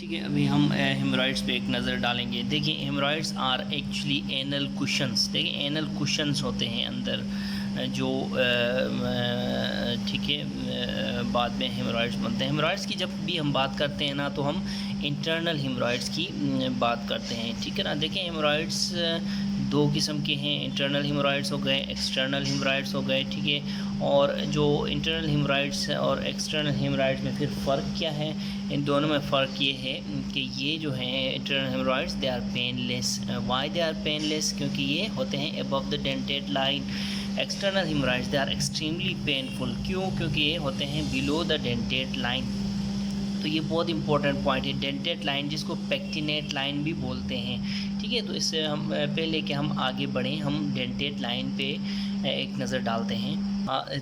ठीक है, अभी हम हेमरॉइड्स पे एक नज़र डालेंगे। देखिए, haemorrhoids are actually anal cushions. देखिए, एनल कुशंस होते हैं अंदर जो ठीक है बाद में हेमरॉइड्स बनते हैं। हेमरॉइड्स की जब भी हम बात करते हैं ना, तो हम इंटरनल हेमरॉइड्स की बात करते हैं। ठीक है ना। देखिए, हेमरॉइड्स दो किस्म के हैं। इंटरनल हेमरॉइड्स हो गए, एक्सटर्नल हेमरॉइड्स हो गए। ठीक है। और जो इंटरनल हेमरॉइड्स और एक्सटर्नल हेमरॉइड्स में फिर फ़र्क क्या है? इन दोनों में फ़र्क ये है कि ये जो हैं internal haemorrhoids, they are painless. Why they are painless? क्योंकि ये होते हैं above the dentate line. External haemorrhoids they are extremely painful. क्यों? क्योंकि ये होते हैं बिलो द डेंटेड लाइन। तो ये बहुत इंपॉर्टेंट पॉइंट है, डेंटेड लाइन, जिसको पेक्टिनेट लाइन भी बोलते हैं। ठीक है। तो इससे हम पहले कि हम आगे बढ़ें, हम डेंटेड लाइन पे एक नज़र डालते हैं।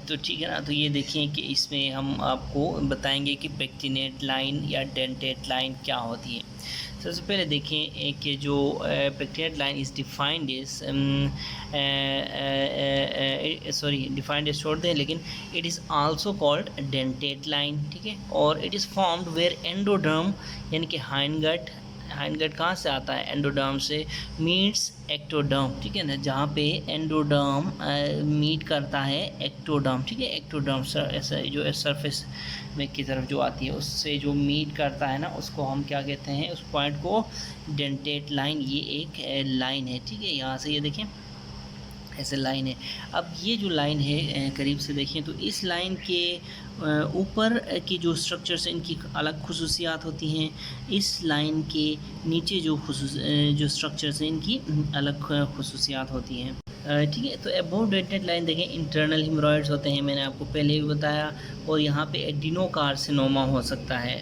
तो ठीक है ना। तो ये देखें कि इसमें हम आपको बताएंगे कि पेक्टिनेट लाइन या डेंटेड लाइन क्या होती है। सबसे पहले देखें कि जो pectinate line is defined is defined is छोड़ दें, लेकिन it is also called dentate line. ठीक है। और it is formed where endoderm यानी कि हाइंडगट कहाँ से आता है? एंडोडर्म से मीट्स एक्टोडर्म। ठीक है ना। जहाँ पे एंडोडर्म मीट करता है एक्टोडर्म। ठीक है। एक्टोडर्म ऐसा जो सरफेस में की तरफ जो आती है, उससे जो मीट करता है ना, उसको हम क्या कहते हैं? उस पॉइंट को डेंटेड लाइन। ये एक लाइन है। ठीक है। यहाँ से ये देखें, ऐसे लाइन है। अब ये जो लाइन है करीब से देखें तो इस लाइन के ऊपर की जो स्ट्रक्चर्स हैं, इनकी अलग खुसूसियात होती हैं। इस लाइन के नीचे जो स्ट्रक्चर्स हैं, इनकी अलग खुसूसियात होती हैं। ठीक है। तो अबव डेंटेड लाइन देखें, इंटरनल हेमरॉइड्स होते हैं, मैंने आपको पहले भी बताया। और यहाँ पे एडिनोकार्सिनोमा हो सकता है।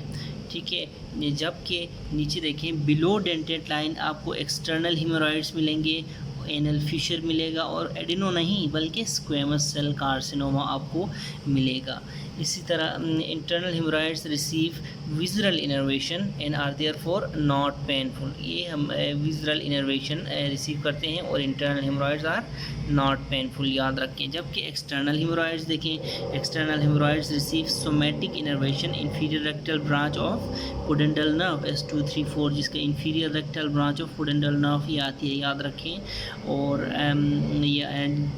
ठीक है। जबकि नीचे देखें, बिलो डेंटेड लाइन आपको एक्सटर्नल हेमरॉइड्स मिलेंगे, एनल फिशर मिलेगा, और एडिनो नहीं बल्कि स्क्वेमस सेल कार्सिनोमा आपको मिलेगा। इसी तरह internal haemorrhoids receive visceral innervation and are therefore not painful. ये हम विजरल इनर्वेशन रिसीव करते हैं और internal haemorrhoids are not painful, याद रखें। जबकि एक्सटर्नल हेमरॉइड्स देखें, external haemorrhoids receive somatic innervation inferior rectal branch of pudendal nerve S234, जिसका inferior rectal branch of pudendal nerve ये आती है, याद रखें। और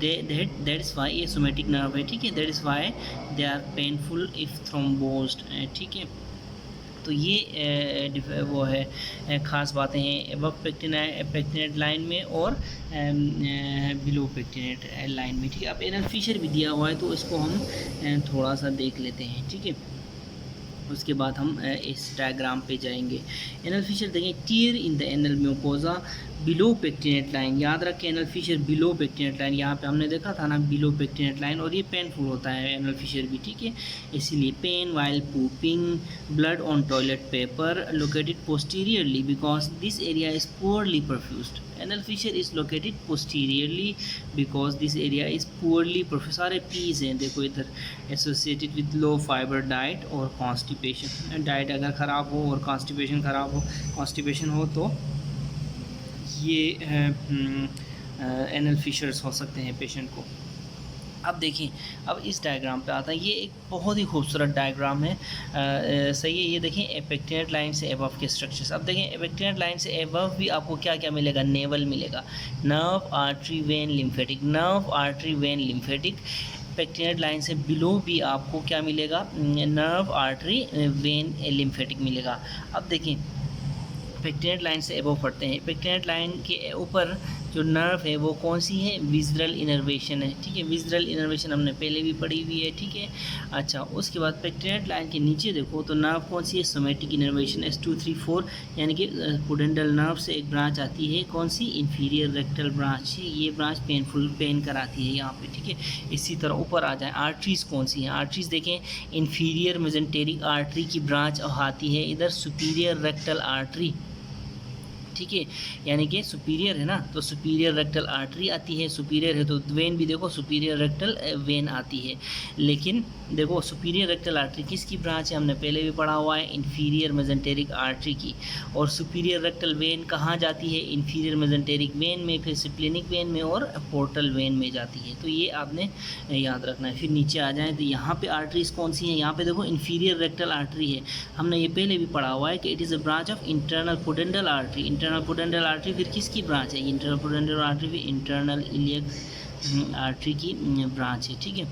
दैट इज़ वाई ये सोमेटिक नर्व है। ठीक है। That is Y they are painful if thrombosed. ठीक है। तो ये वो है ख़ास बातें हैं अबव पेक्टिनेट लाइन में और बिलो पेक्टिनेट लाइन में। ठीक है। अब एनल फिशर भी दिया हुआ है, तो इसको हम थोड़ा सा देख लेते हैं। ठीक है। उसके बाद हम इस डायग्राम पे जाएंगे। एनल फिशर देखें, tier in the anal mucosa below pectinate line. याद रखें, anal fissure below pectinate line, यहाँ पे हमने देखा था ना बिलो पेक्टिनेट लाइन, और ये पेनफुल होता है एनल फिशर भी। ठीक है। इसीलिए pain while pooping, blood on toilet paper, located posteriorly because this area is poorly perfused. Anal fissure is located posteriorly because this area is poorly perfused. सारे piece हैं देखो इधर, associated with low fibre diet और constipation. Diet अगर ख़राब हो और constipation ख़राब हो, कॉन्स्टिपेशन हो, तो ये एनल फिशर्स हो सकते हैं पेशेंट को। अब देखिए, अब इस डायग्राम पे आता है, ये एक बहुत ही खूबसूरत डायग्राम है। सही है। ये देखें, पेक्टिनेट लाइन से एबव के स्ट्रक्चर्स। अब देखें, पेक्टिनेट लाइन से एबव भी आपको क्या क्या मिलेगा? नेवल मिलेगा, nerve, artery, when, lymphatic. Nerve, artery, when, lymphatic. Pectinate line से बिलो भी आपको क्या मिलेगा? नर्व, आर्टरी, वेन, लिम्फेटिक मिलेगा। अब देखिए, पेक्टिनेट लाइन से एबव पढ़ते हैं। पेक्टिनेट लाइन के ऊपर जो नर्व है वो कौन सी है? विजरल इनर्वेशन है। ठीक है। विजरल इनर्वेशन हमने पहले भी पढ़ी हुई है। ठीक है। अच्छा, उसके बाद पेक्टिनेट लाइन के नीचे देखो तो नर्व कौन सी है? सोमेटिक इनर्वेशन S234, यानी कि पुडेंटल नर्व से एक ब्रांच आती है, कौन सी? Inferior rectal branch. ये ब्रांच पेन कराती है यहाँ पे। ठीक है। इसी तरह ऊपर आ जाए, आर्टरीज कौन सी हैं? आर्टरीज देखें, इंफीरियर मेजेंटेरिक आर्टरी की ब्रांच आती है इधर, सुपीरियर रेक्टल आर्टरी। ठीक है, यानी कि सुपीरियर है ना तो सुपीरियर रेक्टल आर्टरी आती है, सुपीरियर है तो वेन भी देखो सुपीरियर रेक्टल वेन आती है। लेकिन देखो सुपीरियर रेक्टल आर्टरी किसकी ब्रांच है, हमने पहले भी पढ़ा हुआ है, इन्फीरियर मेजेंटेरिक आर्टरी की। और सुपीरियर रेक्टल वेन कहाँ जाती है, इन्फीरियर मेजेंटेरिक वेन में, फिर सिप्लिनिक वेन में और पोर्टल वेन में जाती है। तो ये आपने याद रखना है। फिर नीचे आ जाएँ तो यहाँ पे आर्टरीज कौन सी हैं, यहाँ पे देखो इन्फीरियर रेक्टल आर्टरी है, हमने ये पहले भी पढ़ा हुआ है कि it is a branch of internal pudendal artery. Internal pudendal artery फिर किसकी ब्रांच है, इंटरनल पुडेंडल आर्टरी फिर इंटरनल इलियक आर्टरी की ब्रांच है, ठीक है।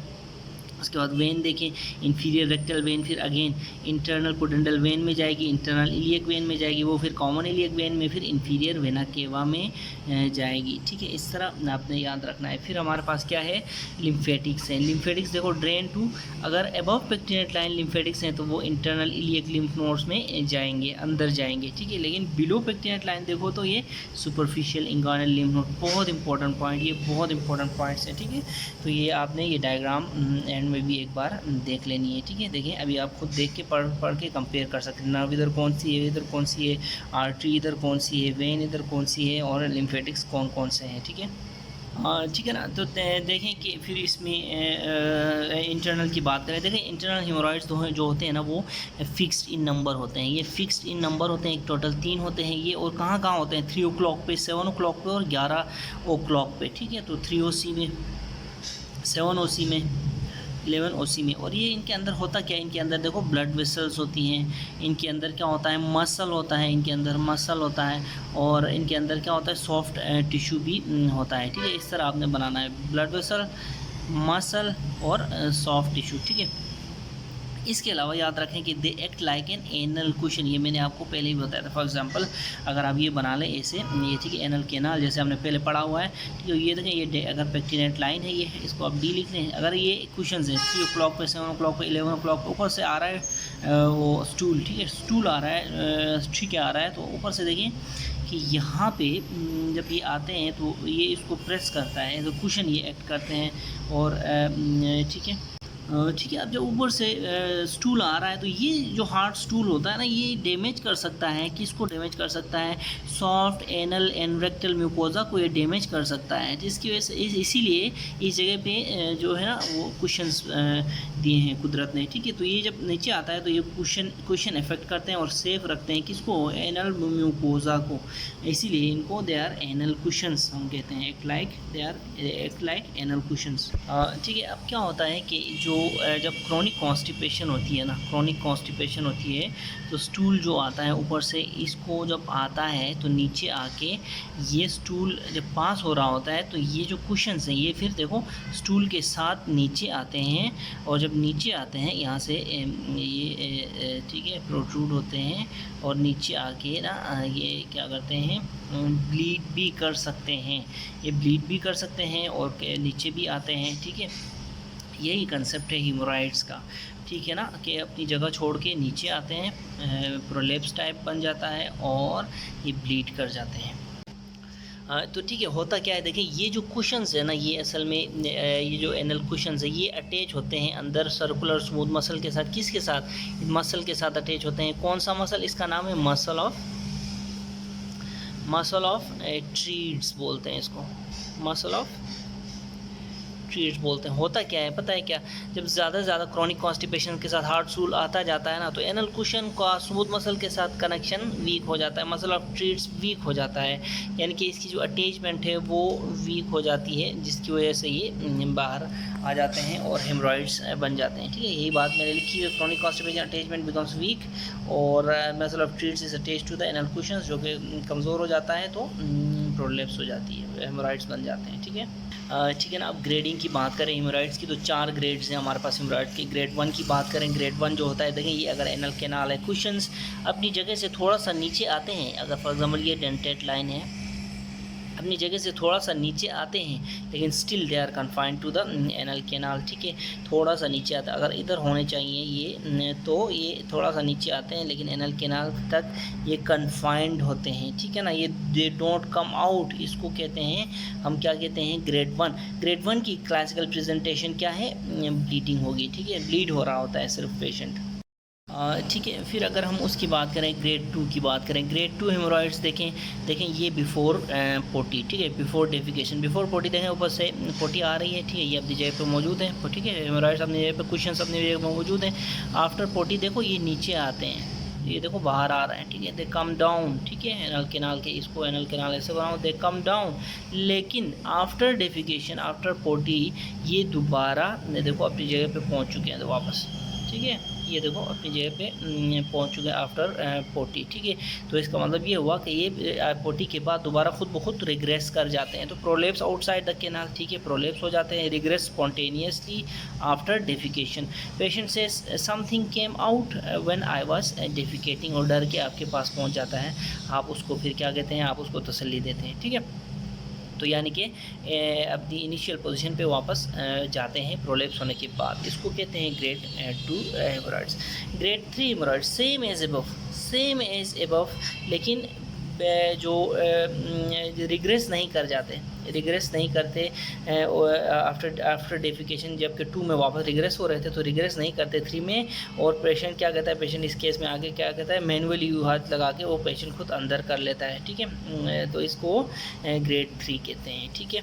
उसके बाद वेन देखें, इन्फीरियर रेक्टल वेन फिर अगेन इंटरनल पुडेंडल वेन में जाएगी, इंटरनल इलियक वेन में जाएगी, वो फिर कॉमन इलियक वेन में, फिर इन्फीरियर वेना केवा में जाएगी, ठीक है। इस तरह आपने याद रखना है। फिर हमारे पास क्या है, लिम्फेटिक्स हैं। लिम्फेटिक्स देखो ड्रेन टू, अगर अबव पेक्टिनेट लाइन लिम्फेटिक्स हैं तो वो इंटरनल इलियक लिम्फ नोड्स में जाएंगे, अंदर जाएंगे, ठीक है। लेकिन बिलो पेक्टिनेट लाइन देखो तो ये सुपरफिशियल इंगुइनल लिम्फ नोड, बहुत इंपॉर्टेंट पॉइंट, ये बहुत इंपॉर्टेंट पॉइंट्स हैं, ठीक है। तो ये आपने ये डायग्राम एंड में भी एक बार देख लेनी है, ठीक है। देखिए अभी आप खुद देख के पढ़ के कंपेयर कर सकते हैं, नर्व इधर कौन सी है, इधर कौन सी है, आर्टरी इधर कौन सी है, वेन इधर कौन सी है, और लिम्फेटिक्स कौन कौन से हैं, ठीक है। ठीक है ना। तो देखें कि फिर इसमें इंटरनल की बात करें, देखें इंटरनल हेमोरॉइड्स जो होते हैं ना वो फिक्स्ड इन नंबर होते हैं, ये फिक्स्ड इन नंबर होते हैं, एक टोटल 3 होते हैं ये। और कहाँ कहाँ होते हैं, 3 o'clock पे, 7 o'clock पे और 11 o'clock पे, ठीक है। तो 3 OC में, 7 OC में, 11 OC में। और ये इनके अंदर होता क्या है, इनके अंदर देखो ब्लड वेसल्स होती हैं, इनके अंदर क्या होता है, मसल होता है, इनके अंदर मसल होता है, और इनके अंदर क्या होता है, सॉफ्ट टिश्यू भी होता है, ठीक है। इस तरह आपने बनाना है, ब्लड वेसल, मसल और सॉफ्ट टिश्यू, ठीक है। इसके अलावा याद रखें कि they act like an anal cushion, ये मैंने आपको पहले ही बताया था। फॉर एग्जांपल अगर आप ये बना लें ऐसे, ये ठीक है, एनल केनाल जैसे हमने पहले पढ़ा हुआ है, ठीक है। ये देखें, ये अगर पेक्टिनेट लाइन है, ये इसको आप डी लिख लें। अगर ये कुशन है 3 o'clock पे, 7 o'clock पे, 11 o'clock पे, ऊपर से आ रहा है वो स्टूल, ठीक है, स्टूल आ रहा है, ठीक है, आ रहा है, तो ऊपर से देखिए कि यहाँ पे जब ये आते हैं तो ये इसको प्रेस करता है, तो कुशन ये एक्ट करते हैं, और ठीक है, ठीक है। अब जब ऊपर से स्टूल आ रहा है तो ये जो हार्ड स्टूल होता है ना, ये डैमेज कर सकता है, किसको डैमेज कर सकता है, soft anal and rectal mucosa को ये डैमेज कर सकता है, जिसकी वजह से इसीलिए इस जगह पे जो है ना वो कुशन्स दिए हैं कुदरत ने, ठीक है। तो ये जब नीचे आता है तो ये कुशन इफेक्ट करते हैं और सेफ रखते हैं किसको, एनल म्यूकोजा को, इसीलिए इनको दे आर एनल कुशंस हम कहते हैं, एक्ट लाइक एनल कुशंस, ठीक है। अब क्या होता है कि जो जब क्रोनिक कॉन्स्टिपेशन होती है ना, क्रोनिक कॉन्स्टिपेशन होती है तो स्टूल जो आता है ऊपर से, इसको जब आता है तो नीचे आके ये स्टूल जब पास हो रहा होता है तो ये जो कुशन्स हैं ये फिर देखो स्टूल के साथ नीचे आते हैं, और जब नीचे आते हैं यहाँ से ये ठीक है प्रोट्रूड होते हैं, और नीचे आके ना ये क्या करते हैं, ब्लीड भी कर सकते हैं, ये ब्लीड भी कर सकते हैं और नीचे भी आते हैं, ठीक है। यही कंसेप्ट है हीमोराइड्स का, ठीक है ना, कि अपनी जगह छोड़ के नीचे आते हैं, प्रोलेप्स टाइप बन जाता है और ये ब्लीड कर जाते हैं। तो ठीक है, होता क्या है, देखिए ये जो कुशन्स है ना, ये असल में ये जो एनल कुशन्स है ये अटैच होते हैं अंदर सर्कुलर स्मूथ मसल के साथ, किसके साथ, मसल के साथ अटैच होते हैं। कौन सा मसल, इसका नाम है मसल ऑफ ट्रीड्स बोलते हैं इसको, मसल ऑफ ट्रीड्स बोलते हैं। होता क्या है पता है क्या, जब ज़्यादा से ज़्यादा क्रॉनिक कॉन्स्टिपेशन के साथ हार्ड सूल आता जाता है ना, तो एनल कुशन का स्मूथ मसल के साथ कनेक्शन वीक हो जाता है, मसल ऑफ ट्रीड्स वीक हो जाता है, यानी कि इसकी जो अटैचमेंट है वो वीक हो जाती है, जिसकी वजह से ये बाहर आ जाते हैं और हेमरॉइड्स बन जाते हैं, ठीक है। यही बात मैंने लिखी है, chronic constipation attachment becomes weak और muscle of Treitz is attach to the anal cushions, जो कि कमज़ोर हो जाता है तो प्रोलेप्स हो जाती है, हेमरॉइड्स बन जाते हैं, ठीक है। ठीक है ना। अब ग्रेडिंग की बात करें हेमोरॉइड्स की तो 4 ग्रेड्स हैं हमारे पास हेमोरॉइड्स की। ग्रेड 1 की बात करें, ग्रेड 1 जो होता है, देखें ये अगर एनल कैनाल है, कुशंस अपनी जगह से थोड़ा सा नीचे आते हैं, अगर फॉर एग्जांपल ये डेंटेट लाइन है, अपनी जगह से थोड़ा सा नीचे आते हैं, लेकिन still they are confined to the anal canal, ठीक है। थोड़ा सा नीचे आता है, अगर इधर होने चाहिए ये तो ये थोड़ा सा नीचे आते हैं, लेकिन एनल कैनाल तक ये कन्फाइंड होते हैं, ठीक है ना। ये दे डोंट कम आउट, इसको कहते हैं हम क्या कहते हैं, ग्रेड 1। ग्रेड 1 की क्लासिकल प्रेजेंटेशन क्या है, ब्लीडिंग होगी, ठीक है, ब्लीड हो रहा होता है सिर्फ पेशेंट। ठीक है, फिर अगर हम उसकी बात करें, ग्रेड 2 की बात करें, ग्रेड 2 हेमोरॉइड्स देखें ये बिफोर पोटी, ठीक है, बिफोर डेफिकेशन, बिफोर पोटी देखें ऊपर से पोटी आ रही है, ठीक है, ये अपनी जगह पे मौजूद है, ठीक है, हेमोरॉइड्स अपनी जगह पे, कुशन्स अपनी जगह पे मौजूद हैं। आफ्टर पोटी देखो ये नीचे आते हैं, ये देखो बाहर आ रहे हैं, ठीक है, दे कम डाउन, ठीक है, एनल केनाल के, इसको एनल केनाल ऐसे बनाओ, दे कम डाउन। लेकिन आफ्टर डेफिकेशन, आफ्टर पोटी ये दोबारा देखो अपनी जगह पे पहुंच चुके हैं तो वापस, ठीक है, ये देखो अपनी जगह पे पहुंच चुके हैं आफ्टर पोटी, ठीक है। तो इसका मतलब ये हुआ कि ये पोटी के बाद दोबारा खुद ब खुद रिग्रेस कर जाते हैं, तो प्रोलेप्स आउटसाइड द केनाल, ठीक है, प्रोलेप्स हो जाते हैं, regress spontaneously after defecation. Patient से something came out when I was defecating, और डर के आपके पास पहुंच जाता है, आप उसको फिर क्या कहते हैं, आप उसको तसल्ली देते हैं, ठीक है। तो यानी कि अपनी इनिशियल पोजीशन पे वापस जाते हैं प्रोलेप्स होने के बाद, इसको कहते हैं grade 2 haemorrhoids. Grade 3 haemorrhoids same as above, लेकिन जो रिग्रेस नहीं कर जाते, रिग्रेस नहीं करते आफ्टर डेफिकेशन, जबकि 2 में वापस रिग्रेस हो रहे थे तो रिग्रेस नहीं करते 3 में। और पेशेंट क्या कहता है, पेशेंट इस केस में आगे क्या कहता है, मैनुअली हाथ लगा के वो पेशेंट खुद अंदर कर लेता है, ठीक है, तो इसको ग्रेड 3 कहते हैं, ठीक है।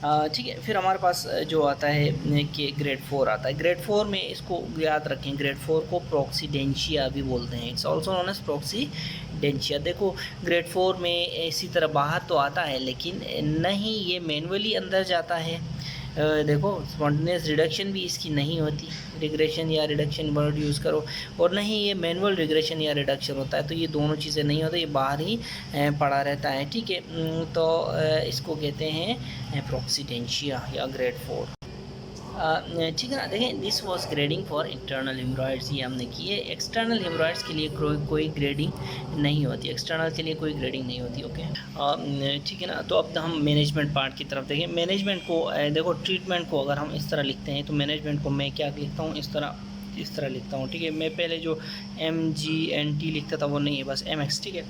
ठीक है, फिर हमारे पास जो आता है कि ग्रेड 4 आता है। ग्रेड 4 में इसको याद रखें, ग्रेड 4 को प्रोक्सीडेंशिया भी बोलते हैं, इट्स ऑल्सो नोन एज प्रोक्सीडेंशिया। देखो ग्रेड 4 में इसी तरह बाहर तो आता है, लेकिन नहीं ये मैनुअली अंदर जाता है। देखो स्पॉन्टेनियस रिडक्शन भी इसकी नहीं होती, रिग्रेशन या रिडक्शन वर्ड यूज़ करो, और नहीं ये मैनुअल रिग्रेशन या रिडक्शन होता है, तो ये दोनों चीज़ें नहीं होती, ये बाहर ही पड़ा रहता है, ठीक है। तो इसको कहते हैं प्रोक्सीडेंशिया या ग्रेड 4, ठीक है ना। देखें this was grading for internal hemorrhoids, ये हमने की है। एक्सटर्नल हेमोरॉइड्स के लिए कोई ग्रेडिंग नहीं होती, एक्सटर्नल के लिए कोई ग्रेडिंग नहीं होती, ओके, ठीक है ना। तो अब हम मैनेजमेंट पार्ट की तरफ देखें। मैनेजमेंट को देखो, ट्रीटमेंट को अगर हम इस तरह लिखते हैं तो मैनेजमेंट को मैं क्या लिखता हूँ, इस तरह लिखता हूँ, ठीक है। मैं पहले जो MGNT लिखता था वो नहीं है, बस MX, ठीक है।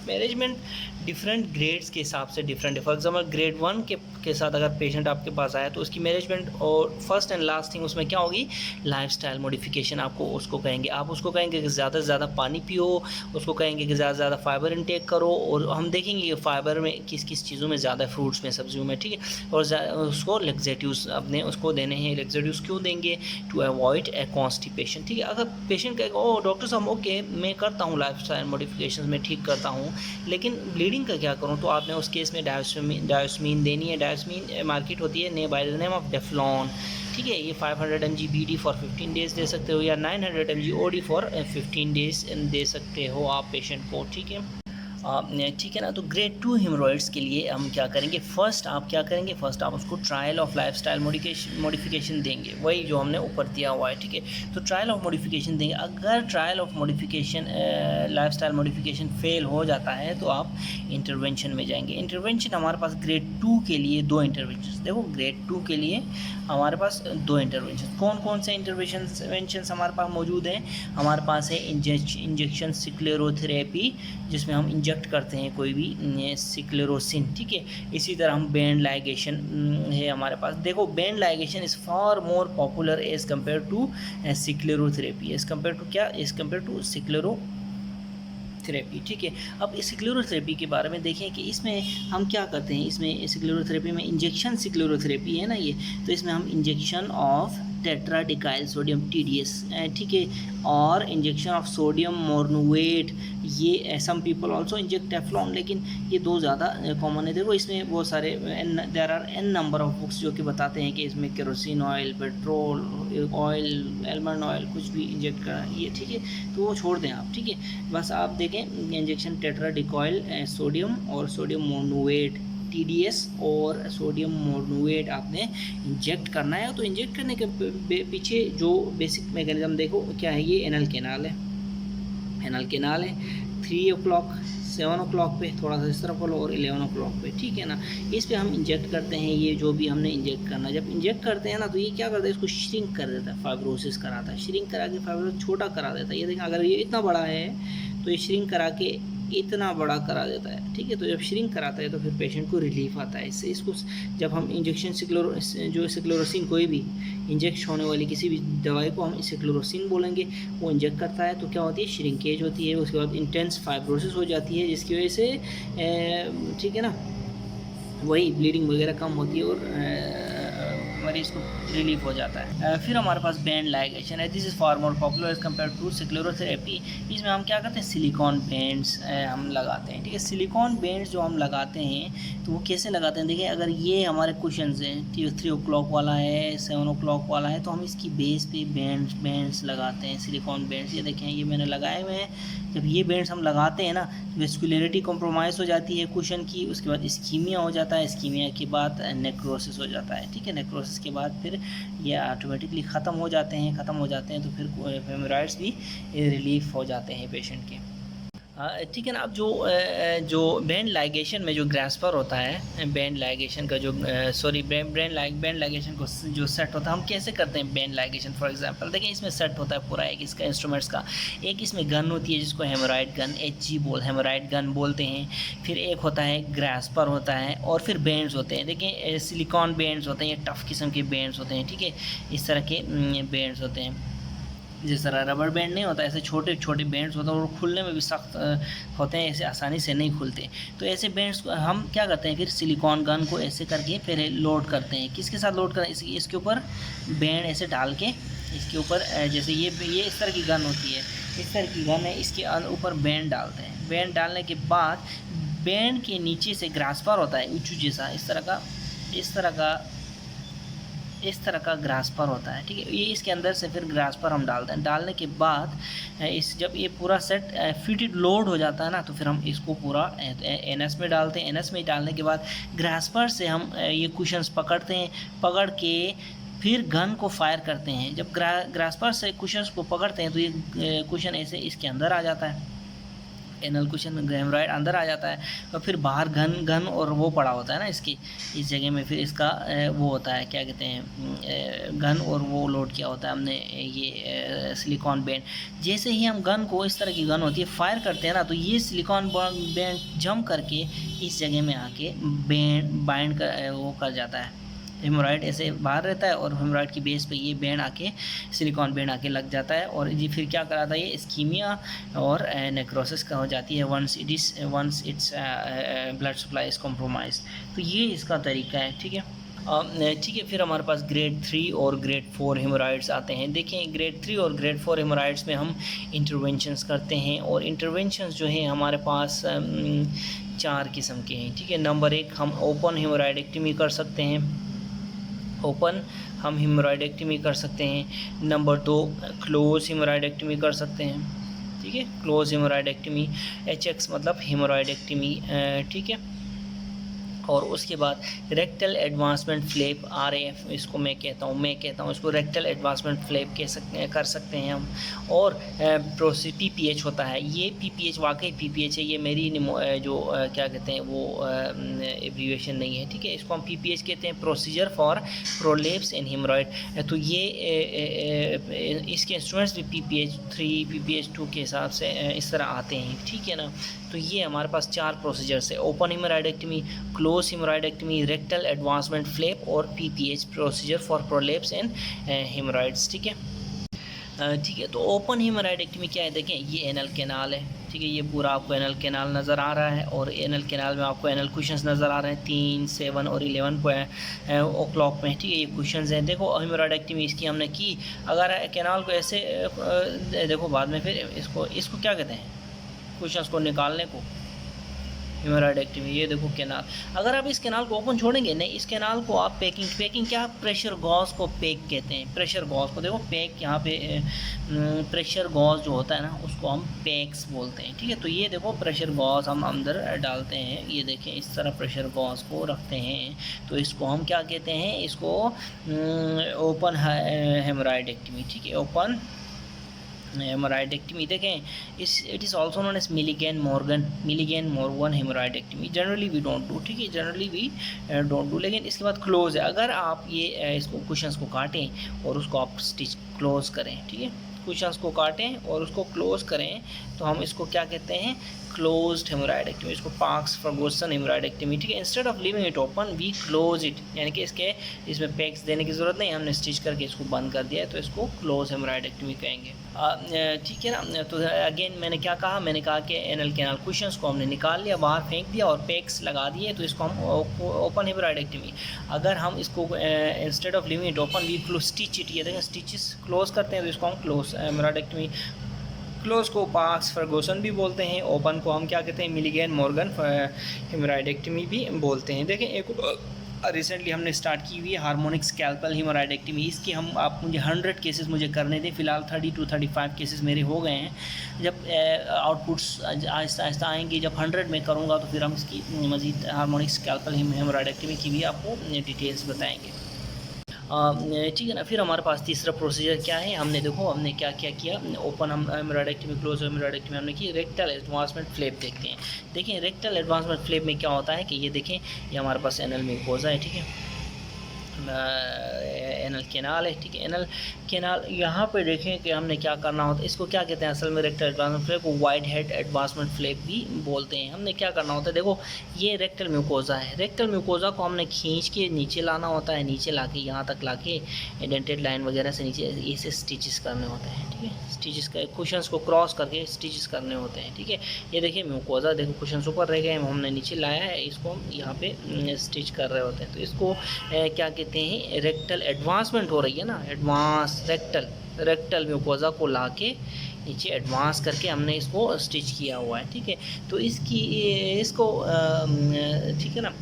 मैनेजमेंट डिफरेंट ग्रेड्स के हिसाब से डिफरेंट है। फॉर एग्जांपल ग्रेड 1 के साथ अगर पेशेंट आपके पास आया तो उसकी मैनेजमेंट और फर्स्ट एंड लास्ट थिंग उसमें क्या होगी, लाइफस्टाइल मॉडिफिकेशन आपको उसको कहेंगे। आप उसको कहेंगे कि ज़्यादा से ज़्यादा पानी पियो, उसको कहेंगे कि ज़्यादा से ज़्यादा फाइबर इनटेक करो, और हम देखेंगे कि फाइबर में किस किस चीज़ों में ज़्यादा, फ्रूट्स में, सब्जियों में, ठीक है। और उसको लेक्सेटिव्स अपने उसको देने हैं। लेक्सेटिव्स क्यों देंगे, टू अवॉइड ए कॉन्स्टिपेशन, ठीक है। अगर पेशेंट कहेगा ओ डॉक्टर साहब ओके मैं करता हूँ लाइफस्टाइल मॉडिफिकेशन में ठीक करता हूँ, लेकिन ब्लीडिंग का क्या करूँ, तो आपने उस केस में डायोस्मीन देनी है। डायोस्मीन मार्केट होती है बाय द नेम ऑफ डेफ्लॉन, ठीक है। ये 500 mg BD फॉर 15 डेज़ दे सकते हो, या 900 mg OD फॉर 15 डेज़ दे सकते हो आप पेशेंट को, ठीक है। ठीक है ना। तो ग्रेड 2 हेमोरॉइड्स के लिए हम क्या करेंगे, फर्स्ट आप उसको ट्रायल ऑफ लाइफस्टाइल मॉडिफिकेशन देंगे, वही जो हमने ऊपर दिया हुआ है, ठीक है। तो ट्रायल ऑफ मॉडिफिकेशन देंगे। अगर trial of modification lifestyle modification fail हो जाता है तो आप इंटरवेंशन में जाएंगे। इंटरवेंशन हमारे पास ग्रेड 2 के लिए 2 इंटरवेंशन, देखो ग्रेड 2 के लिए हमारे पास 2 इंटरवेंशन। कौन से इंटरवेंशन हमारे पास मौजूद हैं, हमारे पास है इंजेक्शन स्क्लेरोथेरेपी, जिसमें हम इंजेक्ट करते हैं कोई भी स्क्लेरोसिन, ठीक है। इसी तरह हम बैंड लाइगेशन है हमारे पास। देखो band ligation is far more popular as compared to sclerotherapy, as compared to sclerotherapy, ठीक है। अब स्क्लेरोथेरेपी के बारे में देखें कि इसमें हम क्या करते हैं। इसमें स्क्लेरोथेरेपी में इंजेक्शन स्क्लेरोथेरेपी है ना ये, तो इसमें हम injection of tetradecyl sodium TDS, ठीक है, और इंजेक्शन ऑफ सोडियम मोर्नुएट, ये some people also inject Teflon, लेकिन ये 2 ज़्यादा कॉमन है। देखो इसमें बहुत सारे there are n number of books जो कि बताते हैं कि इसमें kerosene oil, petrol oil, almond oil कुछ भी इंजेक्ट करा ये, ठीक है। तो वो छोड़ दें आप, ठीक है। बस आप देखें इंजेक्शन टेट्राडिकाइल सोडियम और सोडियम मोर्नुएट TDS और सोडियम मोर्नुएट आपने इंजेक्ट करना है। तो इंजेक्ट करने के पीछे जो बेसिक मैकेनिज्म देखो क्या है, ये एनल केनाल है 3 o'clock 7 o'clock पे, थोड़ा सा इस तरफ फॉलो, और 11 o'clock पे, ठीक है ना। इस पे हम इंजेक्ट करते हैं ये जो भी हमने इंजेक्ट करना है। जब इंजेक्ट करते हैं ना तो ये क्या करता है, इसको श्रिंक कर देता है, फाइब्रोसिस कराता है, श्रिंक करा के फाइब्रोसिस छोटा करा देता है। ये देखें अगर ये इतना बड़ा है तो ये श्रिंक करा के इतना बड़ा करा देता है, ठीक है। तो जब श्रिंक कराता है तो फिर पेशेंट को रिलीफ आता है इससे। इसको जब हम इंजेक्शन जो सिक्लोरोसिन, कोई भी इंजेक्ट होने वाली किसी भी दवाई को हम सिक्लोरोसिन बोलेंगे, वो इंजेक्ट करता है तो क्या होती है, श्रिंकेज होती है, उसके बाद इंटेंस फाइब्रोसिस हो जाती है, जिसकी वजह से ठीक है ना, वही ब्लीडिंग वगैरह कम होती है और मरीज को रिलीफ हो जाता है। फिर हमारे पास बैंड लाइगेशन है। This is far more popular as compare to sclerotherapy. इसमें हम क्या करते हैं, सिलिकॉन बैंड्स हम लगाते हैं, ठीक है। सिलिकॉन बैंड्स जो हम लगाते हैं तो वो कैसे लगाते हैं, देखिए अगर ये हमारे कुशन्स हैं, 3 o'clock वाला है, 7 o'clock वाला है, तो हम इसकी बेस पे बैंड्स लगाते हैं, सिलिकॉन बैंड्स। ये देखें, ये मैंने लगाए हुए हैं। जब ये बैंड्स हम लगाते हैं ना, वेस्कुलरिटी कॉम्प्रोमाइज़ हो जाती है कुशन की, उसके बाद इस्कीमिया हो जाता है, इस्कीमिया के बाद नेक्रोसिस हो जाता है, ठीक है। नेक्रोसिस के बाद फिर ये ऑटोमेटिकली ख़त्म हो जाते हैं तो फिर हेमोरॉइड्स भी रिलीफ हो जाते हैं पेशेंट के, ठीक है ना। अब जो बैंड लाइगेशन में जो ग्रास्पर होता है, बैंड लाइगेशन का जो बैंड लाइगेशन को जो सेट होता है, हम कैसे करते हैं बैंड लाइगेशन। फॉर एग्जांपल देखिए, इसमें सेट होता है पूरा एक इसका इंस्ट्रूमेंट्स का, एक इसमें गन होती है जिसको हेमोरॉइड गन हेमोरॉइड गन बोलते हैं, फिर एक होता है ग्रास्पर होता है, और फिर बैंड्स होते हैं। देखिए सिलिकॉन बैंड्स होते हैं, ये टफ़ किस्म के बैंड्स होते हैं, ठीक है, इस तरह के बैंड्स होते हैं। जिस तरह रबर बैंड नहीं होता, ऐसे छोटे छोटे बैंड्स होते हैं और खुलने में भी सख्त होते हैं, ऐसे आसानी से नहीं खुलते। तो ऐसे बैंड्स को हम क्या करते हैं, फिर सिलिकॉन गन को ऐसे करके फिर लोड करते हैं। किसके साथ लोड करते हैं, इसके ऊपर बैंड ऐसे डाल के, इसके ऊपर जैसे ये इस तरह की गन होती है, इस तरह की गन है, इसके ऊपर बैंड डालते हैं। बैंड डालने के बाद बैंड के नीचे से ग्रास्पर होता है उच्चू जैसा, इस तरह का ग्रास्पर होता है, ठीक है। ये इसके अंदर से फिर ग्रास्पर हम डालते हैं। डालने के बाद जब ये पूरा सेट फिटेड लोड हो जाता है ना, तो फिर हम इसको पूरा एनएस में डालते हैं। एनएस में डालने के बाद ग्रास्पर से हम ये कुशन्स पकड़ते हैं, पकड़ के फिर गन को फायर करते हैं। जब ग्रास्पर से कुशन्स को पकड़ते हैं तो ये कुशन ऐसे इसके अंदर आ जाता है, एनल कुशन हेमोरॉइड अंदर आ जाता है, और फिर बाहर गन और वो पड़ा होता है ना इसकी, इस जगह में फिर इसका वो होता है, क्या कहते हैं, गन और वो लोड किया होता है हमने, ये सिलिकॉन बैंड। जैसे ही हम गन को, इस तरह की गन होती है, फायर करते हैं ना, तो ये सिलिकॉन बैंड जम करके इस जगह में आके बाइंड कर जाता है। हेमोरॉइड ऐसे बाहर रहता है और हेमोरॉइड की बेस पे ये बैंड आके, सिलिकॉन बैंड आके लग जाता है, और ये फिर क्या कराता है, ये इस्कीमिया और नेक्रोसिस का हो जाती है once its blood supply is compromise. तो ये इसका तरीका है, ठीक है। ठीक है, फिर हमारे पास ग्रेड 3 और ग्रेड 4 हेमोरॉइड्स आते हैं। देखें, ग्रेड 3 और ग्रेड 4 हेमोरॉइड्स में हम इंटरवेंशंस करते हैं, और इंटरवेंशंस जो हैं हमारे पास 4 किस्म के हैं, ठीक है। नंबर 1, हम ओपन हेमोरॉइडेक्टमी कर सकते हैं, हम हेमोरॉइडेक्टमी कर सकते हैं। नंबर 2, क्लोज हेमोरॉइडेक्टमी कर सकते हैं, ठीक है, क्लोज हेमोरॉइडेक्टमी, HX मतलब हेमोरॉइडेक्टमी, ठीक है। और उसके बाद रेक्टल एडवांसमेंट फ्लैप, RAF इसको मैं कहता हूँ इसको रेक्टल एडवांसमेंट फ्लैप कर सकते हैं हम। और PPH होता है, ये PPH वाकई PPH है, ये मेरी जो क्या कहते हैं वो एब्रीविएशन नहीं है, ठीक है। इसको हम PPH कहते हैं, प्रोसीजर फॉर प्रोलेप्स इन हेमोरॉइड। तो ये इसके इंस्ट्रूमेंट्स भी PPH 3 PPH 2 के हिसाब से इस तरह आते हैं, ठीक है ना। तो ये हमारे पास 4 प्रोसीजर्स है, open haemorrhoidectomy, close haemorrhoidectomy, rectal advancement flap और PPH procedure for prolapse and hemorrhoids, ठीक है। ठीक है, तो ओपन हेमोरॉइडेक्टमी क्या है, देखें ये एनल कैनाल है, ठीक है, ये पूरा आपको एनल कैनाल नज़र आ रहा है, और एनल कैनाल में आपको एनल कुशंस नज़र आ रहे हैं 3, 7 और 11 o'clock में, ठीक है, ये कुशंस हैं। देखो हेमोरॉइडेक्टमी इसकी हमने की, अगर कैनाल को ऐसे देखो बाद में फिर इसको क्या कहते हैं, कुशंस को निकालने को हेमोरॉइडेक्टमी। ये देखो कैनाल, अगर आप इस कैनाल को ओपन छोड़ेंगे नहीं, इस कैनाल को आप पैकिंग क्या, प्रेशर गॉज को पैक कहते हैं, प्रेशर गॉज को देखो पैक, यहाँ पे प्रेशर गॉज जो होता है ना उसको हम पैक्स बोलते हैं, ठीक है। तो ये देखो प्रेशर गॉज हम अंदर डालते हैं, ये देखें इस तरह प्रेशर गॉज को रखते हैं, तो इसको हम क्या कहते हैं, इसको ओपन हेमोरॉइडेक्टमी, ठीक है, ओपन हेमोरॉइडेक्टमी। देखें it is also known as Milligan Morgan haemorrhoidectomy. Generally we don't do, ठीक है, जनरली वी डोंट डू। लेकिन इसके बाद क्लोज है, अगर आप ये इसको कुशंस को काटें और उसको आप स्टिच क्लोज करें, ठीक है, कुशंस को काटें और उसको क्लोज करें, तो हम इसको क्या कहते हैं, क्लोज्ड हेमोराइडेक्टमी, इसको पार्क्स फर्गुसन हेमोराइडेक्टमी, ठीक है। Instead of leaving it open we close it, यानी कि इसमें पैक्स देने की ज़रूरत नहीं, हमने स्टिच करके इसको बंद कर दिया है, तो इसको क्लोज हेमोराइडेक्टमी कहेंगे, ठीक है ना। तो अगेन मैंने क्या कहा, मैंने कहा कि एनल कैनाल कुशंस को हमने निकाल लिया, बाहर फेंक दिया और पैक्स लगा दिए, तो इसको हम ओपन हेमोराइडेक्टमी। अगर हम इसको instead of leaving it open we close stitch it, ये देखें स्टिचेस क्लोज करते हैं, तो इसको हम क्लोज हेमोराइडेक्टमी। क्लोज को पार्क्स फर्गुसन भी बोलते हैं, ओपन को हम क्या कहते हैं, मिलीगन मॉर्गन हेमोराइडेक्टमी भी बोलते हैं। देखें एक रिसेंटली हमने स्टार्ट की हुई है हार्मोनिक स्कैल्पल हेमोराइडेक्टमी, इसके हम आप मुझे 100 केसेस मुझे करने दें, फ़िलहाल 30 to 35 केसेस मेरे हो गए हैं। जब आउटपुट्स आहिस्ता आहिस्ता आएंगे, जब 100 में करूँगा तो फिर हम इसकी मज़ीद हार्मोनिक स्कैल्पल हेमोराइडेक्टमी की भी आपको डिटेल्स बताएँगे, ठीक है ना। फिर हमारे पास तीसरा प्रोसीजर क्या है, हमने देखो हमने क्या क्या किया, ओपन हम हेमोराइडेक्टमी, क्लोज हेमोराइडेक्टमी हमने की। रेक्टल एडवांसमेंट फ्लैप देखते हैं। देखें रेक्टल एडवांसमेंट फ्लैप में क्या होता है कि ये देखें, ये हमारे पास एनल म्यूकोजा है, ठीक है, एनल कैनाल है, ठीक है। एनल कैनाल यहाँ पे देखें कि हमने क्या करना होता है, इसको क्या कहते हैं असल में रेक्टल एडवांसमेंट फ्लैप को वाइड हेड एडवांसमेंट फ्लैप भी बोलते हैं। हमने क्या करना होता है, देखो ये रेक्टल म्यूकोजा है, रेक्टल म्यूकोजा को हमने खींच के नीचे लाना होता है, नीचे ला के यहाँ तक ला के डेंटेड लाइन वगैरह से नीचे ऐसे स्टिचेस करने होते हैं, ठीक है। स्टिचेस का कुशंस को क्रॉस करके स्टिचेस करने होते हैं, ठीक है। ये देखिए म्यूकोजा, देखो कुशंस ऊपर रह गए, हमने नीचे लाया है, इसको हम यहाँ पे स्टिच कर रहे होते हैं, तो इसको क्या कहते हैं, रेक्टल एडवांसमेंट हो रही है ना, एडवांस रेक्टल म्यूकोजा को ला के नीचे एडवांस करके हमने इसको स्टिच किया हुआ है, ठीक है। तो इसको ठीक है ना,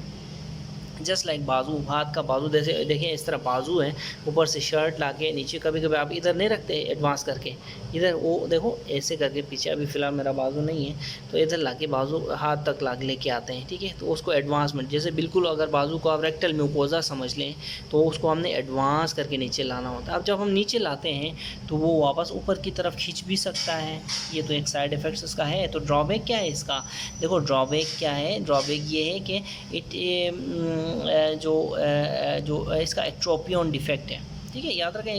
जस्ट लाइक बाजू, हाथ का बाजू जैसे देखें इस तरह बाजू है, ऊपर से शर्ट ला के नीचे, कभी कभी आप इधर नहीं रखते एडवांस करके, इधर वो देखो ऐसे करके पीछे, अभी फ़िलहाल मेरा बाजू नहीं है तो इधर ला के बाजू हाथ तक ला लेके आते हैं, ठीक है। तो उसको एडवांसमेंट, जैसे बिल्कुल अगर बाजू को आप रेक्टल म्यूकोजा समझ लें तो उसको हमने एडवांस करके नीचे लाना होता है। अब जब हम नीचे लाते हैं तो वो वापस ऊपर की तरफ खींच भी सकता है, ये तो एक साइड इफ़ेक्ट्स इसका है। तो ड्रॉबैक क्या है इसका, देखो ड्रॉबैक क्या है, ड्रॉबैक ये है कि जो इसका एक्ट्रोपियन डिफेक्ट है, ठीक है, याद रखें।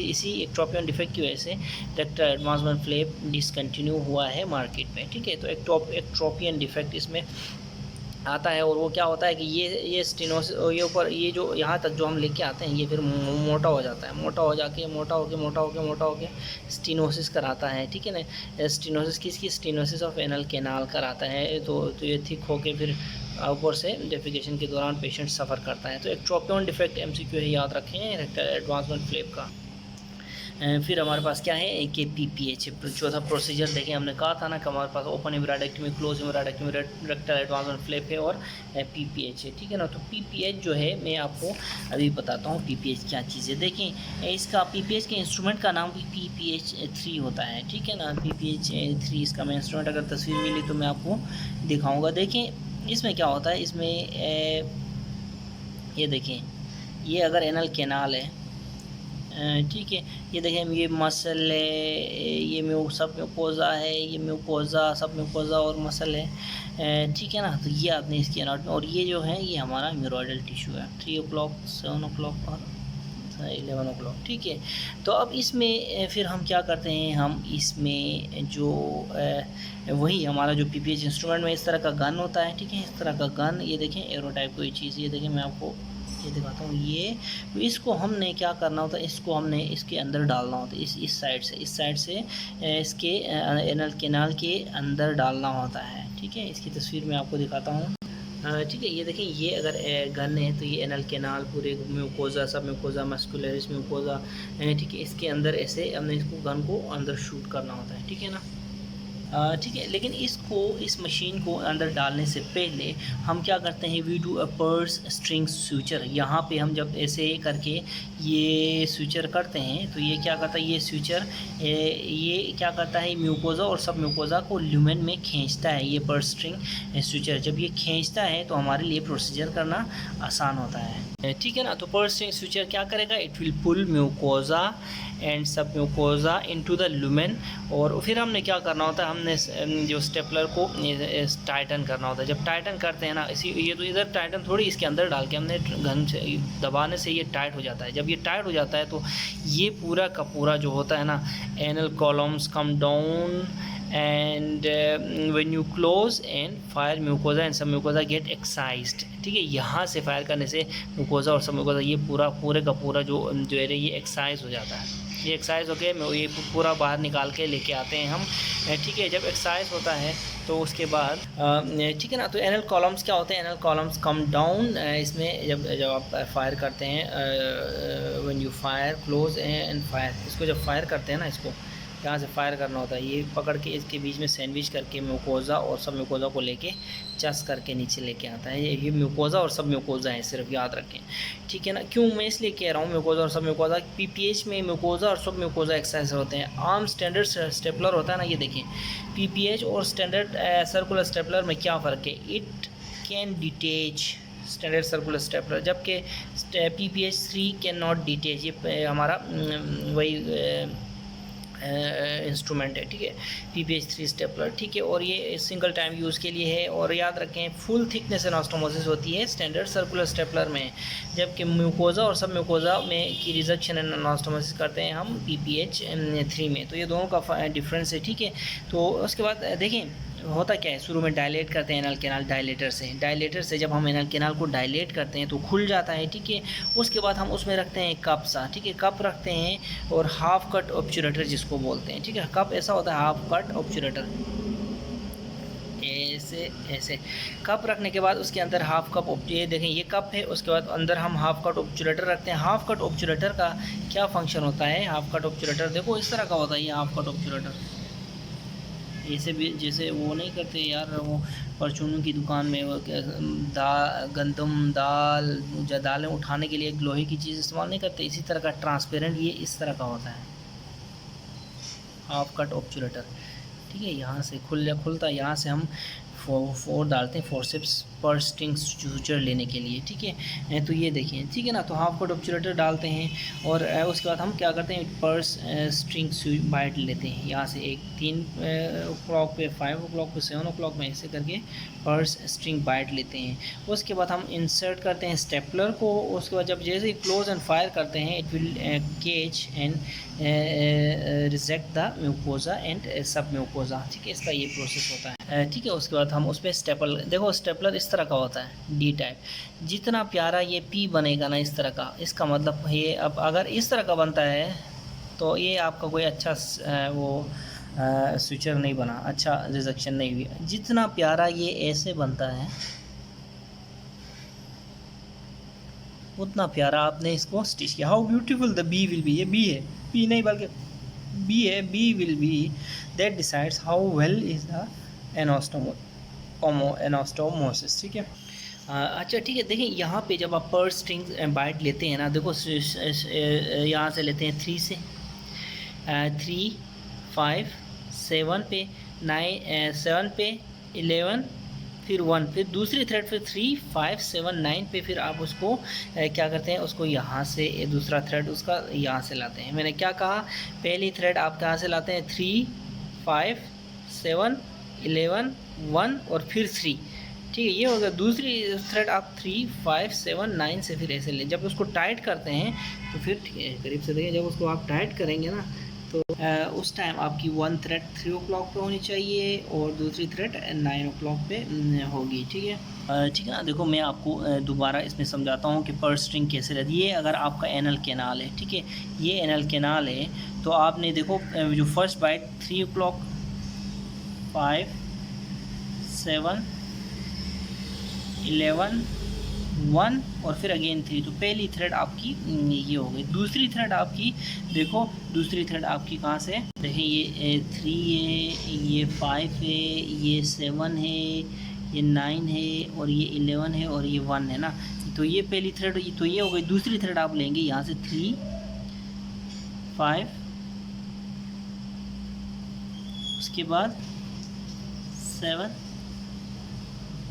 इसी एक्ट्रोपियन डिफेक्ट की वजह से रेक्टल एडवांसमेंट फ्लैप डिसकंटिन्यू हुआ है मार्केट में, ठीक है। तो एक्ट्रोपियन डिफेक्ट इसमें आता है, और वो क्या होता है कि ये स्टेनोसिस, ये ऊपर ये जो यहाँ तक जो हम लेके आते हैं ये फिर मोटा हो जाता है, मोटा हो जाके मोटा होके स्टेनोसिस कराता है, ठीक है ना। स्टेनोसिस किसकी, स्टेनोसिस ऑफ एनल कैनाल कराता है, तो ये थिक होके फिर ऊपर से डेफिकेशन के दौरान पेशेंट सफ़र करता है। तो एक ट्रोपियन डिफेक्ट MCQ है, याद रखें रेक्टल एडवांसमेंट फ्लैप का। फिर हमारे पास क्या है, एक PPH चौथा प्रोसीजर देखें, हमने कहा था ना कि हमारे पास open haemorrhoidectomy, close haemorrhoidectomy, rectal advancement flap है और PPH है, ठीक है ना। तो PPH जो है मैं आपको अभी बताता हूँ PPH क्या चीज़ है। देखें इसका PPH के इंस्ट्रूमेंट का नाम भी PPH3 होता है, ठीक है ना। PPH3 इसका मैं इंस्ट्रूमेंट अगर तस्वीर मिली तो मैं आपको दिखाऊँगा। देखें इसमें क्या होता है, इसमें ये देखें, ये अगर एनल कैनाल है, ठीक है, ये देखें ये मसल है, ये सब म्यूकोजा है, ये म्यूकोजा सब म्यूकोजा और मसल है, ठीक है ना। तो ये आपने इसकी एनाटॉमी, और ये जो है ये हमारा ह्यूमरॉइडल टिश्यू है, 3 o'clock 7 o'clock और 11 o'clock, ठीक है। तो अब इसमें फिर हम क्या करते हैं, हम इसमें जो वही हमारा जो PPH इंस्ट्रूमेंट में इस तरह का गन होता है, ठीक है, इस तरह का गन, ये देखें एरो टाइप कोई चीज़, ये देखें मैं आपको ये दिखाता हूँ, ये तो इसको हमने क्या करना होता है, इसको हमने इसके अंदर डालना होता है, इस साइड से इसके एनल कैनाल के अंदर डालना होता है, ठीक है। इसकी तस्वीर मैं आपको दिखाता हूँ, ठीक है। ये देखें, ये अगर गन है तो ये एनल कैनाल पूरे म्यूकोजा, सब म्यूकोजा, मस्कुलरिस म्यूकोजा, ठीक है, इसके अंदर ऐसे हमने इसको गन को अंदर शूट करना होता है, ठीक है ना, ठीक है। लेकिन इस मशीन को अंदर डालने से पहले हम क्या करते हैं, we do a purse string suture. यहाँ पे हम जब ऐसे करके ये स्यूचर करते हैं तो ये क्या करता है, ये स्यूचर ये क्या करता है, म्यूकोजा और सब म्यूकोजा को ल्यूमेन में खींचता है। ये पर्स स्ट्रिंग स्यूचर जब ये खींचता है तो हमारे लिए प्रोसीजर करना आसान होता है, ठीक है ना। तो पर्स स्ट्रिंग स्यूचर क्या करेगा, it will pull mucosa and submucosa into the lumen, और फिर हमने क्या करना होता है, हमने जो स्टेपलर को टाइटन करना होता है। जब टाइटन करते हैं ना, ये तो इधर टाइटन थोड़ी, इसके अंदर डाल के हमने गन से दबाने से ये टाइट हो जाता है। जब ये टाइट हो जाता है तो ये पूरा का पूरा जो होता है ना, anal columns come down and when you close and fire mucosa and सब म्यूकोजा गेट एक्साइज्ड, ठीक है। यहाँ से फायर करने से म्यूकोजा और सब म्यूकोजा ये पूरे का पूरा जो है ये एक्साइज हो जाता है। ये एक्साइज होके ये पूरा बाहर निकाल के लेके आते हैं हम, ठीक है। जब एक्साइज होता है तो उसके बाद ठीक है ना, तो एनल कॉलम्स क्या होते हैं, एनल कॉलम्स कम डाउन। इसमें जब आप फायर करते हैं, when you fire close and fire, इसको जब फायर करते हैं ना, इसको यहाँ से फायर करना होता है, ये पकड़ के इसके बीच में सैंडविच करके म्यूकोजा और सब म्यूकोजा को लेके चस करके नीचे लेके आता है। ये म्यूकोजा और सब म्यूकोजा है, सिर्फ याद रखें, ठीक है ना। क्यों मैं इसलिए कह रहा हूँ म्यूकोजा और सब म्यूकोजा, पीपीएच में म्यूकोजा और सब म्यूकोजा एक्सरसाइज होते हैं। आम स्टैंडर्ड स्टेपलर होता है ना, ये देखें पीपीएच और स्टैंडर्ड सर्कुलर स्टेपलर में क्या फ़र्क है, it can detach standard circular stapler, जबकि पीपीएच 3 कैन नॉट डिटेच। ये हमारा वही इंस्ट्रूमेंट है, ठीक है, पीपीएच 3 स्टेपलर, ठीक है। और ये सिंगल टाइम यूज़ के लिए है। और याद रखें फुल थिकनेस एनास्टोमोसिस होती है स्टैंडर्ड सर्कुलर स्टेपलर में, जबकि म्यूकोजा और सब म्यूकोजा में की रिजक्शन एंड एनास्टोमोसिस करते हैं हम पीपीएच 3 में। तो ये दोनों का डिफरेंस है, ठीक है। तो उसके बाद देखें होता क्या है, शुरू में डायलेट करते हैं एनल कैनाल डायलेटर से जब हम एनल कैनाल को डायलेट करते हैं तो खुल जाता है, ठीक है। उसके बाद हम उसमें रखते हैं कप सा, ठीक है, कप रखते हैं और हाफ कट ऑब्चुरेटर जिसको बोलते हैं, ठीक है। कप ऐसा होता है हाफ कट ऑब्चुरेटर, ऐसे कप रखने के बाद उसके अंदर हाफ कप, ये देखें ये कप है, उसके बाद अंदर हम हाफ कट ऑब्चुरेटर रखते हैं। हाफ कट ऑब्चुरेटर का क्या फंक्शन होता है, हाफ कट ऑब्चुरेटर देखो इस तरह का होता है। ये हाफ कट ऑब्चुरेटर ऐसे भी जैसे वो नहीं करते यार, वो परचूनों की दुकान में वो गंदम दालें उठाने के लिए एक लोहे की चीज़ इस्तेमाल नहीं करते, इसी तरह का ट्रांसपेरेंट ये इस तरह का होता है हाफ कट ऑब्चुरेटर, ठीक है। यहाँ से खुलता है, यहाँ से हम फोर डालते हैं फोर्सेप्स पर स्ट्रिंग सूचर लेने के लिए, ठीक है। तो ये देखिए, ठीक है ना, तो हाफ कट ऑब्चुरेटर डालते हैं और उसके बाद हम क्या करते हैं पर्स स्ट्रिंग बाइट लेते हैं। यहाँ से एक 3 o'clock पे, 5 o'clock पे, 7 o'clock में ऐसे करके पर्स स्ट्रिंग बाइट लेते हैं। उसके बाद हम इंसर्ट करते हैं स्टेपलर को। उसके बाद जब जैसे ही क्लोज एंड फायर करते हैं इट विल केच and reject the mucosa and सब म्यूकोजा, ठीक है। इसका ये प्रोसेस होता है, ठीक है। उसके बाद हम उस पर स्टेपल, देखो स्टेपलर इस तरह का होता है डी टाइप, जितना प्यारा ये पी बनेगा ना इस तरह का, इसका मतलब ये अब अगर इस तरह का बनता है तो ये आपका कोई अच्छा वो स्विचर नहीं बना, अच्छा रिजेक्शन नहीं हुई। जितना प्यारा ये ऐसे बनता है उतना प्यारा आपने इसको स्टिच किया। How beautiful the B will be, ये बी है, पी नहीं बल्कि बी है, B will be that decides how well is the anastomosis, ठीक है। अच्छा ठीक है, देखिए यहाँ पे जब आप पर स्ट्रिंग बाइट लेते हैं ना, देखो यहाँ से लेते हैं 3 से 3 5 7 पे 9 7 पे 11 फिर 1, फिर दूसरी थ्रेड फिर 3 5 7 9 पे फिर आप उसको क्या करते हैं, उसको यहाँ से दूसरा थ्रेड उसका यहाँ से लाते हैं। मैंने क्या कहा, पहली थ्रेड आप कहाँ से लाते हैं 3 5 7 11 1 और फिर 3, ठीक है, ये हो गया। दूसरी थ्रेड आप 3 5 7 9 से फिर ऐसे ले, जब उसको टाइट करते हैं तो फिर ठीक है करीब से देखिए, जब उसको आप टाइट करेंगे ना तो उस टाइम आपकी 1 थ्रेड 3 o'clock पे होनी चाहिए और दूसरी थ्रेड 9 o'clock पे होगी, ठीक है। ठीक है ना, देखो मैं आपको दोबारा इसमें समझाता हूँ कि पर स्ट्रिंग कैसे रहती है। अगर आपका एनल कैनाल है, ठीक है, ये एनल कैनाल है, तो आपने देखो जो फर्स्ट बाइट 3 o'clock 5 7 11 1 और फिर अगेन 3, तो पहली थ्रेड आपकी ये हो गई। दूसरी थ्रेड आपकी देखो, दूसरी थ्रेड आपकी कहाँ से, देखिए ये 3 है, ये 5 है, ये 7 है, ये 9 है और ये 11 है और ये 1 है ना, तो ये पहली थ्रेड, तो ये हो गई। दूसरी थ्रेड आप लेंगे यहाँ से 3 5, उसके बाद 7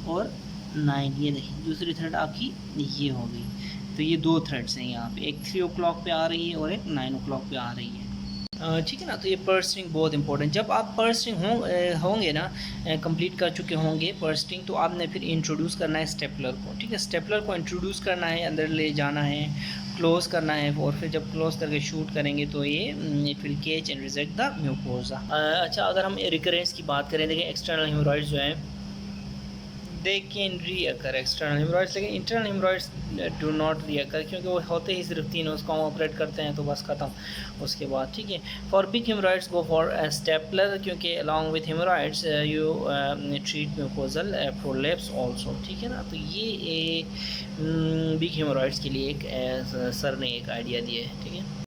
और 9, ये देखिए दूसरी थ्रेड आपकी ये हो गई। तो ये 2 थ्रेड्स हैं यहाँ पे, एक 3 o'clock पे आ रही है और एक 9 o'clock पे आ रही है, ठीक है ना। तो ये पर स्ट्रिंग बहुत इंपॉर्टेंट, जब आप पर स्ट्रिंग होंगे ना, कंप्लीट कर चुके होंगे पर स्ट्रिंग, तो आपने फिर इंट्रोड्यूस करना है स्टेपलर को, ठीक है। स्टेपलर को इंट्रोड्यूस करना है, अंदर ले जाना है क्लोज करना है और फिर जब क्लोज करके शूट करेंगे तो ये it will catch and reject the mucosa. अच्छा, अगर हम रिकरेंस की बात करें, देखिए एक्सटर्नल हेमोरॉइड्स जो हैं दे कैन रीअकर एक्सटर्नल हेमोरॉइड्स, लेकिन इंटरनल हेमोरॉइड्स डू नॉट रीअकर, क्योंकि वो होते ही सिर्फ 3, उसको हम ऑपरेट करते हैं तो बस ख़त्म उसके बाद, ठीक है। For big haemorrhoids go for stapler, क्योंकि along with haemorrhoids you treat mucosal prolapse also, ठीक है ना। तो ये बिग हेमोरॉइड्स के लिए एक सर ने एक आइडिया दिया है, ठीक है।